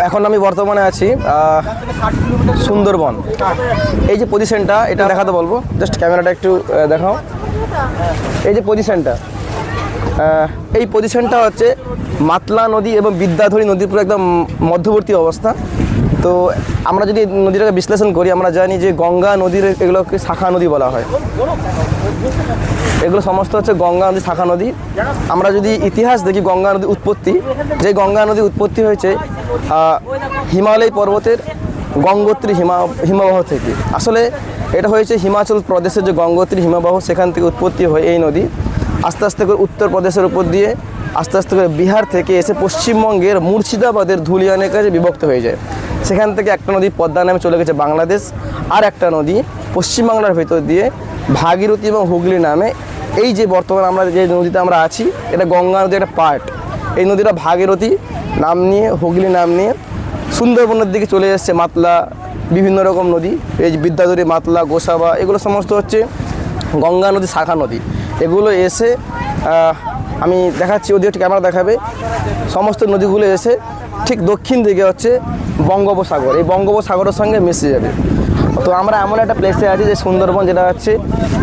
এখন আমি বর্তমানে আছি সুন্দরবন। এই যে পজিশনটা, এটা দেখাতে বলবো, জাস্ট ক্যামেরাটা একটু দেখাও। এই যে পজিশনটা, এই পজিশনটা হচ্ছে মাতলা নদী এবং বিদ্যাধরী নদীর পুরো একদম মধ্যবর্তী অবস্থা। তো আমরা যদি নদীটাকে বিশ্লেষণ করি, আমরা জানি যে গঙ্গা নদীর এগুলোকে শাখা নদী বলা হয়। এগুলো সমস্ত হচ্ছে গঙ্গা নদী শাখা নদী। আমরা যদি ইতিহাস দেখি গঙ্গা নদীর উৎপত্তি, যে গঙ্গা নদীর উৎপত্তি হয়েছে হিমালয় পর্বতের গঙ্গোত্রী হিমবাহ থেকে। আসলে এটা হয়েছে হিমাচল প্রদেশের যে গঙ্গোত্রী হিমবাহ, সেখান থেকে উৎপত্তি হয় এই নদী। আস্তে আস্তে করে উত্তরপ্রদেশের উপর দিয়ে আস্তে আস্তে করে বিহার থেকে এসে পশ্চিমবঙ্গের মুর্শিদাবাদের ধুলিয়ানের কাছে বিভক্ত হয়ে যায়। সেখান থেকে একটা নদী পদ্মা নামে চলে গেছে বাংলাদেশ, আর একটা নদী পশ্চিমবাংলার ভেতর দিয়ে ভাগীরথী এবং হুগলি নামে, এই যে বর্তমানে আমরা যে নদীতে আমরা আছি, এটা গঙ্গা নদীর একটা পার্ট। এই নদীটা ভাগীরথী নাম নিয়ে, হুগলি নাম নিয়ে সুন্দরবনের দিকে চলে এসছে মাতলা, বিভিন্ন রকম নদী, এই যে বিদ্যাধরী, মাতলা, গোসাবা, এগুলো সমস্ত হচ্ছে গঙ্গা নদী শাখা নদী। এগুলো এসে আমি দেখাচ্ছি, ওদিকে একটু ক্যামেরা দেখাবে, সমস্ত নদীগুলো এসে ঠিক দক্ষিণ দিকে হচ্ছে বঙ্গোপসাগর, এই বঙ্গোপসাগরের সঙ্গে মিশে যাবে। তো আমরা এমন একটা প্লেসে আছি যে সুন্দরবন, যেটা হচ্ছে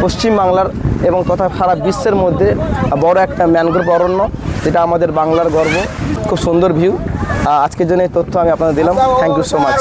পশ্চিমবাংলার এবং তথা সারা বিশ্বের মধ্যে বড় একটা ম্যানগ্রোভ অরণ্য, যেটা আমাদের বাংলার গর্ব। খুব সুন্দর ভিউ। আজকের জন্য এই তথ্য আমি আপনাদের দিলাম। Thank you so much.